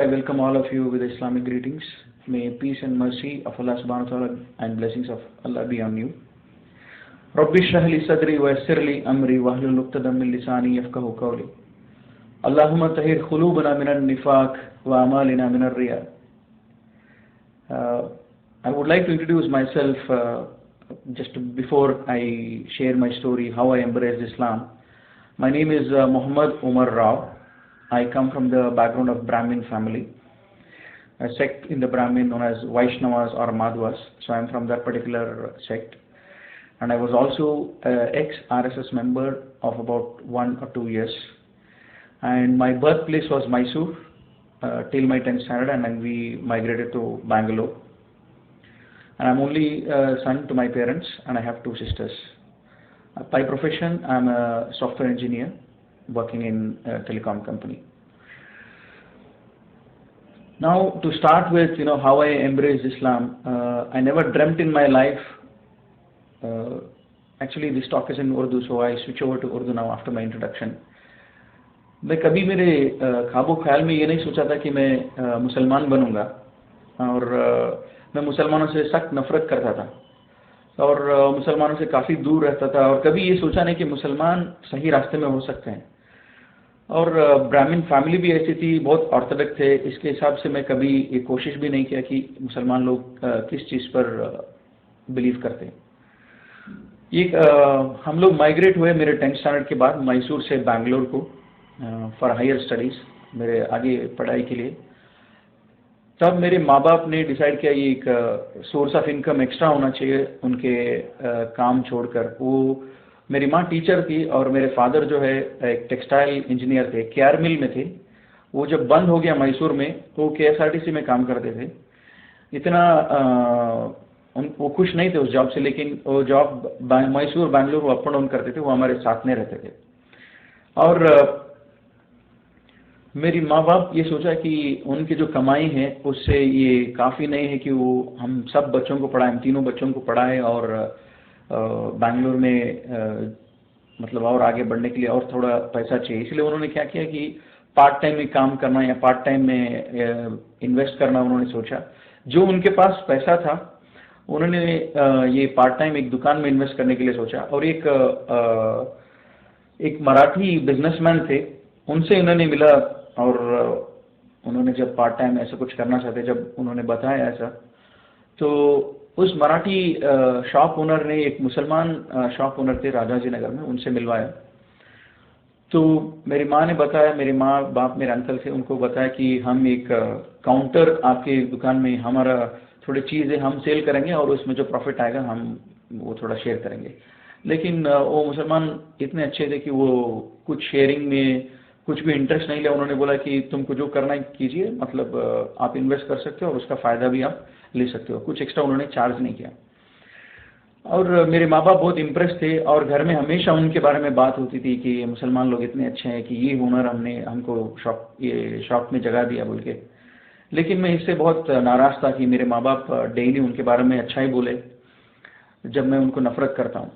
I welcome all of you with Islamic greetings. May peace and mercy of Allah subhanahu wa ta'ala and blessings of Allah be on you. Rabbi shrah li sadri wa yassir li amri wahlul 'uqdatam min lisani yafqahu qawli. Allahumma tahhir qulubana min an-nifaq wa a'malina min ar-riya. I would like to introduce myself just before I share my story how I embraced Islam. My name is Muhammad Umar Rao. I come from the background of Brahmin family, a sect in the Brahmin known as Vaishnavas or Madhvas. So I am from that particular sect, and I was also ex-RSS member of about 1 or 2 years. And my birthplace was Mysore till my 10th standard, and then we migrated to Bangalore. And I'm only son to my parents, and I have 2 sisters. By profession, I'm a software engineer working in a telecom company. Now, to start with, how I embraced Islam, I never dreamt in my life. Actually, this talk is in Urdu, so I switch over to Urdu now after my introduction. मैं कभी मेरे ख्वाबो ख्याल में ये नहीं सोचा था कि मैं मुसलमान बनूंगा, और मैं मुसलमानों से सख्त नफरत करता था और मुसलमानों से काफ़ी दूर रहता था, और कभी ये सोचा नहीं कि मुसलमान सही रास्ते में हो सकते हैं। और ब्राह्मण फैमिली भी ऐसी थी, बहुत ऑर्थोडॉक्स थे, इसके हिसाब से मैं कभी ये कोशिश भी नहीं किया कि मुसलमान लोग किस चीज़ पर बिलीव करते हैं। ये हम लोग माइग्रेट हुए मेरे 10th स्टैंडर्ड के बाद मैसूर से बैंगलोर को फॉर हायर स्टडीज़, मेरे आगे पढ़ाई के लिए। तब मेरे माँ बाप ने डिसाइड किया ये एक सोर्स ऑफ इनकम एक्स्ट्रा होना चाहिए उनके काम छोड़कर। वो मेरी माँ टीचर थी और मेरे फादर जो है एक टेक्सटाइल इंजीनियर थे, केआर मिल में थे। वो जब बंद हो गया मैसूर में तो केएसआरटीसी में काम करते थे। इतना वो खुश नहीं थे उस जॉब से, लेकिन वो जॉब मैसूर बैंगलोर वो अप एंड डाउन करते थे, वो हमारे साथ में रहते थे। और मेरी माँ बाप ये सोचा कि उनकी जो कमाई है उससे ये काफ़ी नहीं है कि वो हम सब बच्चों को पढ़ाएं, हम तीनों बच्चों को पढ़ाएं, और बैंगलोर में मतलब और आगे बढ़ने के लिए और थोड़ा पैसा चाहिए। इसलिए उन्होंने क्या किया कि पार्ट टाइम में काम करना या पार्ट टाइम में इन्वेस्ट करना उन्होंने सोचा। जो उनके पास पैसा था उन्होंने ये पार्ट टाइम एक दुकान में इन्वेस्ट करने के लिए सोचा। और एक मराठी बिजनेसमैन थे, उनसे उन्होंने मिला, और उन्होंने जब पार्ट टाइम ऐसा कुछ करना चाहते, जब उन्होंने बताया ऐसा, तो उस मराठी शॉप ओनर ने, एक मुसलमान शॉप ओनर थे राजाजी नगर में, उनसे मिलवाया। तो मेरी माँ ने बताया, मेरे माँ बाप मेरे अंकल थे, उनको बताया कि हम एक काउंटर आपके दुकान में, हमारा थोड़ी चीज़ें हम सेल करेंगे और उसमें जो प्रॉफिट आएगा हम वो थोड़ा शेयर करेंगे। लेकिन वो मुसलमान इतने अच्छे थे कि वो कुछ शेयरिंग में कुछ भी इंटरेस्ट नहीं लिया। उन्होंने बोला कि तुमको जो करना है कीजिए, मतलब आप इन्वेस्ट कर सकते हो और उसका फ़ायदा भी आप ले सकते हो। कुछ एक्स्ट्रा उन्होंने चार्ज नहीं किया। और मेरे माँ बाप बहुत इम्प्रेस थे, और घर में हमेशा उनके बारे में बात होती थी कि मुसलमान लोग इतने अच्छे हैं कि ये हुनर हमको शॉप में जगह दिया बोल के। लेकिन मैं इससे बहुत नाराज़ था कि मेरे माँ बाप डेली उनके बारे में अच्छा ही बोले जब मैं उनको नफ़रत करता हूँ।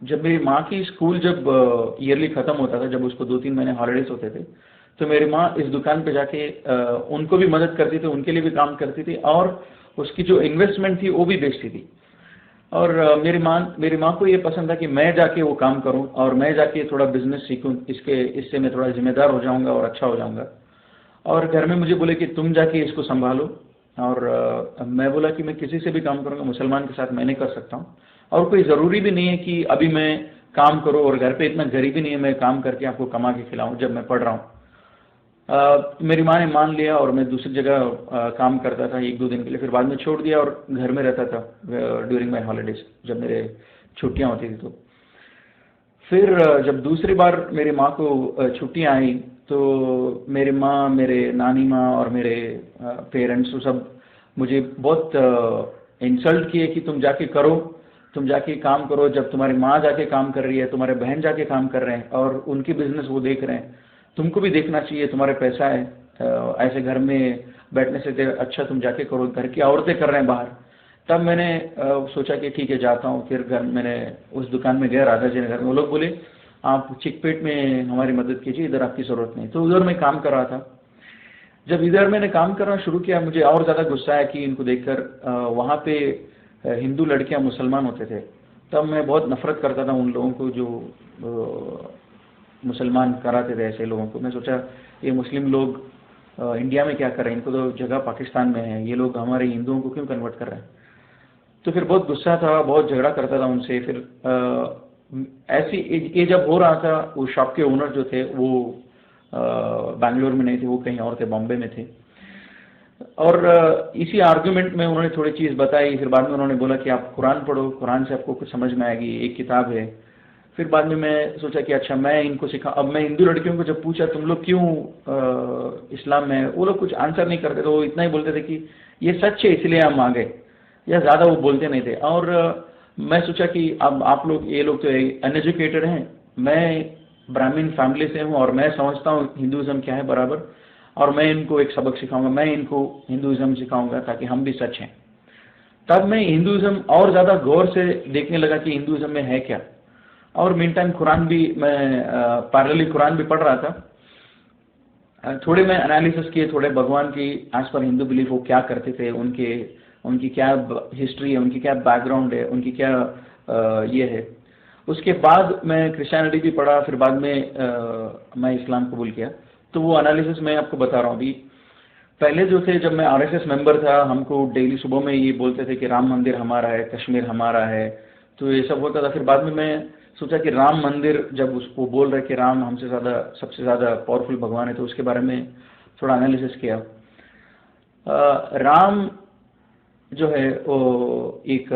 जब मेरी माँ की स्कूल जब ईयरली ख़त्म होता था, जब उसको 2-3 महीने हॉलीडेज होते थे, तो मेरी माँ इस दुकान पे जाके उनको भी मदद करती थी, उनके लिए भी काम करती थी, और उसकी जो इन्वेस्टमेंट थी वो भी बेचती थी। और मेरी माँ को ये पसंद था कि मैं जाके वो काम करूं और मैं जाके थोड़ा बिजनेस सीखूं, इससे मैं थोड़ा जिम्मेदार हो जाऊंगा और अच्छा हो जाऊंगा। और घर में मुझे बोले कि तुम जाके इसको संभालो, और मैं बोला कि मैं किसी से भी काम करूंगा, मुसलमान के साथ मैं नहीं कर सकता हूँ, और कोई ज़रूरी भी नहीं है कि अभी मैं काम करूँ, और घर पे इतना गरीबी नहीं है मैं काम करके आपको कमा के खिलाऊँ जब मैं पढ़ रहा हूँ। मेरी माँ ने मान लिया और मैं दूसरी जगह काम करता था 1-2 दिन के लिए, फिर बाद में छोड़ दिया और घर में रहता था ड्यूरिंग माई हॉलीडेज, जब मेरे छुट्टियाँ होती थी। तो फिर जब दूसरी बार मेरी माँ को छुट्टियाँ आई तो मेरी माँ, मेरे नानी माँ और मेरे पेरेंट्स वो सब मुझे बहुत इंसल्ट किए कि तुम जाके करो, तुम जाके काम करो। जब तुम्हारी माँ जाके काम कर रही है, तुम्हारे बहन जाके काम कर रहे हैं और उनकी बिजनेस वो देख रहे हैं, तुमको भी देखना चाहिए, तुम्हारे पैसा है, ऐसे घर में बैठने से अच्छा तुम जाके करो, घर की औरतें कर रहे हैं बाहर। तब मैंने सोचा कि ठीक है जाता हूँ। फिर मैंने उस दुकान में गया राजा जी नगर में। वो लोग बोले आप चिकपेट में हमारी मदद कीजिए, इधर आपकी ज़रूरत नहीं। तो उधर मैं काम कर रहा था। जब इधर मैंने काम करना शुरू किया, मुझे और ज़्यादा गुस्सा आया कि इनको देखकर वहाँ पे हिंदू लड़कियाँ मुसलमान होते थे। तब मैं बहुत नफरत करता था उन लोगों को जो मुसलमान कराते थे ऐसे लोगों को। मैं सोचा ये मुस्लिम लोग इंडिया में क्या कर रहे हैं, इनको तो जगह पाकिस्तान में है, ये लोग हमारे हिंदुओं को क्यों कन्वर्ट कर रहे हैं। तो फिर बहुत गुस्सा था, बहुत झगड़ा करता था उनसे। फिर ऐसी ये जब हो रहा था, वो शॉप के ओनर जो थे वो बैंगलोर में नहीं थे, वो कहीं और थे, बॉम्बे में थे। और इसी आर्गुमेंट में उन्होंने थोड़ी चीज़ बताई। फिर बाद में उन्होंने बोला कि आप कुरान पढ़ो, कुरान से आपको कुछ समझ में आएगी, एक किताब है। फिर बाद में मैं सोचा कि अच्छा मैं इनको सिखा। अब मैं हिंदू लड़कियों को जब पूछा तुम लोग क्यों इस्लाम में, वो लोग कुछ आंसर नहीं करते थे। वो इतना ही बोलते थे कि ये सच है इसलिए हम आ गए, या ज़्यादा वो बोलते नहीं थे। और मैं सोचा कि अब आप लोग, ये लोग तो अनएजुकेटेड हैं, मैं ब्राह्मण फैमिली से हूँ और मैं समझता हूँ हिंदुज़म क्या है बराबर, और मैं इनको एक सबक सिखाऊंगा, मैं इनको हिंदुज़म सिखाऊंगा ताकि हम भी सच हैं। तब मैं हिंदुज़म और ज़्यादा गौर से देखने लगा कि हिंदुज़म में है क्या। और मीन टाइम कुरान भी मैं पैरेलली कुरान भी पढ़ रहा था। थोड़े मैं एनालिसिस किए, थोड़े भगवान की एज पर हिंदू बिलीफ वो क्या करते थे, उनकी क्या हिस्ट्री है, उनकी क्या बैकग्राउंड है, उनकी क्या ये है। उसके बाद मैं क्रिश्चियनिटी भी पढ़ा, फिर बाद में मैं इस्लाम कबूल किया। तो वो एनालिसिस मैं आपको बता रहा हूँ अभी। पहले जो थे, जब मैं आरएसएस मेंबर था, हमको डेली सुबह में ये बोलते थे कि राम मंदिर हमारा है, कश्मीर हमारा है, तो ये सब होता था। फिर बाद में मैं सोचा कि राम मंदिर, जब उसको बोल रहे कि राम हमसे ज़्यादा, सबसे ज़्यादा पावरफुल भगवान है, तो उसके बारे में थोड़ा एनालिसिस किया। राम जो है वो एक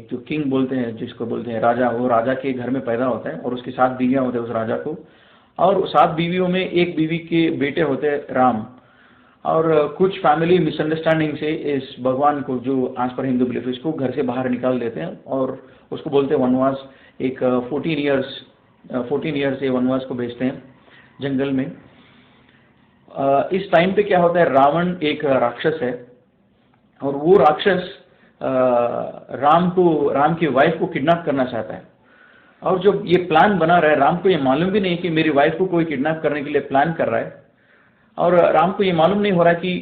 जो किंग बोलते हैं, जिसको बोलते हैं राजा, वो राजा के घर में पैदा होता है और उसकी 7 बीवियाँ होते हैं उस राजा को। और 7 बीवियों में एक बीवी के बेटे होते हैं राम। और कुछ फैमिली मिसअंडरस्टैंडिंग से इस भगवान को, जो आज पर हिंदू बिलीफ, इसको घर से बाहर निकाल देते हैं और उसको बोलते हैं वनवास। एक 14 ईयर्स ये वनवास को भेजते हैं जंगल में। इस टाइम पे क्या होता है, रावण एक राक्षस है और वो राक्षस राम की वाइफ को किडनैप करना चाहता है। और जब ये प्लान बना रहा है, राम को ये मालूम भी नहीं कि मेरी वाइफ को कोई किडनैप करने के लिए प्लान कर रहा है। और राम को ये मालूम नहीं हो रहा कि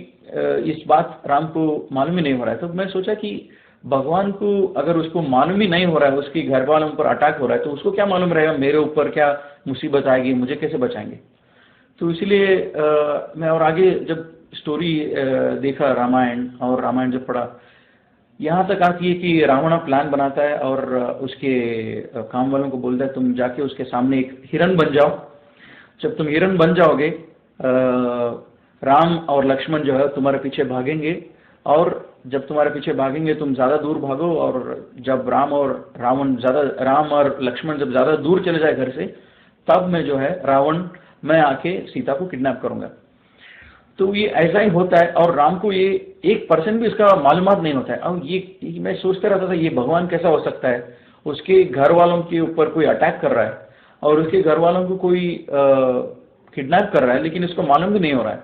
इस बात राम को मालूम ही नहीं हो रहा है। तो मैं सोचा कि भगवान को अगर उसको मालूम ही नहीं हो रहा है, उसके घर वालों पर अटैक हो रहा है, तो उसको क्या मालूम रहेगा मेरे ऊपर क्या मुसीबत आएगी, मुझे कैसे बचाएंगे। तो इसलिए मैं और आगे जब स्टोरी देखा रामायण, और रामायण जब पढ़ा, यहाँ तक आती है कि रावण प्लान बनाता है और उसके काम वालों को बोलता है तुम जाके उसके सामने एक हिरन बन जाओ। जब तुम हिरन बन जाओगे, राम और लक्ष्मण जो है तुम्हारे पीछे भागेंगे, और जब तुम्हारे पीछे भागेंगे तुम ज़्यादा दूर भागो, और जब राम और लक्ष्मण जब ज़्यादा दूर चले जाए घर से, तब मैं जो है मैं आके सीता को किडनैप करूंगा। तो ये ऐसा ही होता है। और राम को ये 1% भी इसका मालूमात नहीं होता है। अब ये मैं सोचते रहता था ये भगवान कैसा हो सकता है, उसके घर वालों के ऊपर कोई अटैक कर रहा है और उसके घर वालों को कोई किडनैप कर रहा है, लेकिन इसको मालूम भी नहीं हो रहा है।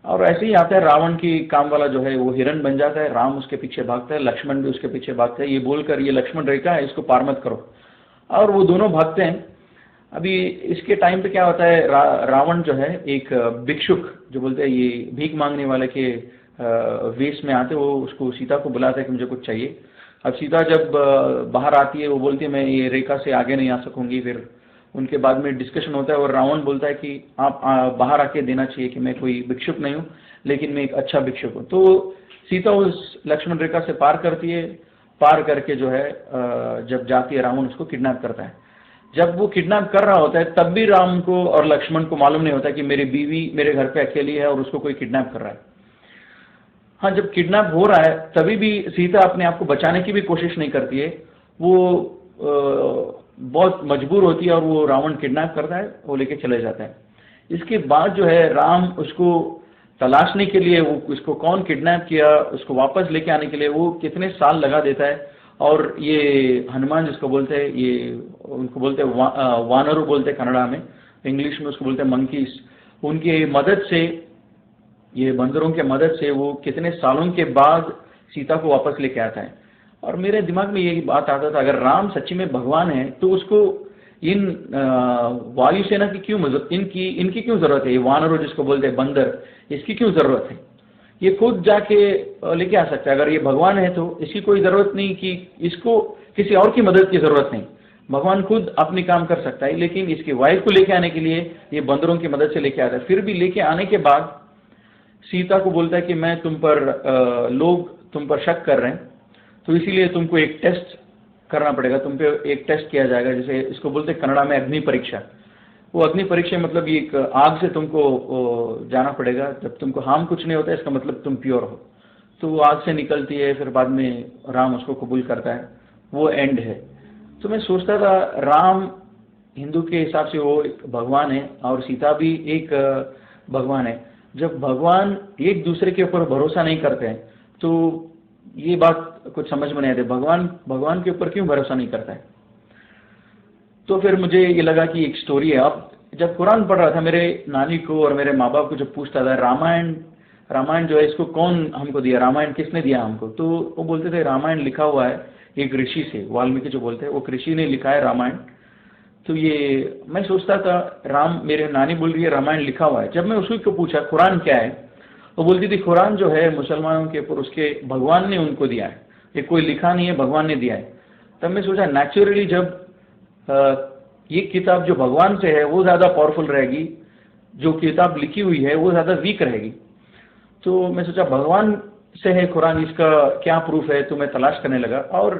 और ऐसे ही आता है, रावण की काम वाला जो है वो हिरन बन जाता है, राम उसके पीछे भागता है, लक्ष्मण भी उसके पीछे भागता है, ये बोलकर ये लक्ष्मण रेखा है, इसको पार मत करो। और वो दोनों भागते हैं। अभी इसके टाइम पे क्या होता है, रावण जो है एक भिक्षुक, जो बोलते हैं ये भीख मांगने वाले के वेश में आते, वो उसको सीता को बुलाता है कि मुझे कुछ चाहिए। अब सीता जब बाहर आती है, वो बोलती है मैं ये रेखा से आगे नहीं आ सकूंगी। फिर उनके बाद में डिस्कशन होता है और रावण बोलता है कि आप बाहर आके देना चाहिए कि मैं कोई भिक्षुक नहीं हूँ, लेकिन मैं एक अच्छा भिक्षुक हूँ। तो सीता उस लक्ष्मण रेखा से पार करती है। पार करके जो है जब जाती है, रावण उसको किडनैप करता है। जब वो किडनैप कर रहा होता है, तब भी राम को और लक्ष्मण को मालूम नहीं होता कि मेरी बीवी मेरे घर पे अकेली है और उसको कोई किडनैप कर रहा है। हाँ, जब किडनैप हो रहा है तभी भी सीता अपने आप को बचाने की भी कोशिश नहीं करती है। वो बहुत मजबूर होती है और वो रावण किडनैप करता है, वो लेके चले जाता है। इसके बाद जो है राम उसको तलाशने के लिए, वो उसको कौन किडनैप किया, उसको वापस लेके आने के लिए वो कितने साल लगा देता है। और ये हनुमान जिसको बोलते हैं, ये उनको बोलते हैं वानरू बोलते हैं कन्नड़ा में, इंग्लिश में उसको बोलते हैं मंकीज। उनकी मदद से, ये बंदरों के मदद से वो कितने सालों के बाद सीता को वापस लेके आता है। और मेरे दिमाग में यही बात आता था, अगर राम सच्ची में भगवान है तो उसको इन वायुसेना की क्यों इनकी क्यों जरूरत है? ये वानरों जिसको बोलते हैं बंदर, इसकी क्यों जरूरत है? ये खुद जाके लेके आ सकता है। अगर ये भगवान है तो इसकी कोई जरूरत नहीं कि इसको किसी और की मदद की जरूरत नहीं, भगवान खुद अपनी काम कर सकता है। लेकिन इसकी वाइफ को लेके आने के लिए ये बंदरों की मदद से लेके आता है। फिर भी लेके आने के बाद सीता को बोलता है कि मैं लोग तुम पर शक कर रहे हैं, तो इसीलिए तुमको एक टेस्ट करना पड़ेगा, तुम पे एक टेस्ट किया जाएगा, जैसे इसको बोलते हैं कन्नड़ा में अग्नि परीक्षा। वो अग्नि परीक्षा मतलब ये एक आग से तुमको जाना पड़ेगा। जब तुमको हार्म कुछ नहीं होता इसका मतलब तुम प्योर हो। तो वो आग से निकलती है, फिर बाद में राम उसको कबूल करता है, वो एंड है। तो मैं सोचता था राम हिंदू के हिसाब से वो एक भगवान है और सीता भी एक भगवान है। जब भगवान एक दूसरे के ऊपर भरोसा नहीं करते हैं तो ये बात कुछ समझ में नहीं आती, भगवान के ऊपर क्यों भरोसा नहीं करता है? तो फिर मुझे ये लगा कि एक स्टोरी है। अब जब कुरान पढ़ रहा था, मेरे नानी को और मेरे माँ बाप को जब पूछता था रामायण जो है इसको कौन हमको दिया, रामायण किसने दिया हमको, तो वो बोलते थे रामायण लिखा हुआ है एक ऋषि से, वाल्मीकि जो बोलते हैं वो ऋषि ने लिखा है रामायण। तो ये मैं सोचता था मेरे नानी बोल रही है रामायण लिखा हुआ है। जब मैं उसी को पूछा कुरान क्या है, वो बोलती थी कुरान जो है मुसलमानों के ऊपर उसके भगवान ने उनको दिया है, ये कोई लिखा नहीं है, भगवान ने दिया है। तब मैं सोचा नेचुरली जब ये किताब जो भगवान से है वो ज़्यादा पावरफुल रहेगी, जो किताब लिखी हुई है वो ज़्यादा वीक रहेगी। तो मैं सोचा भगवान से है कुरान, इसका क्या प्रूफ है, तो मैं तलाश करने लगा। और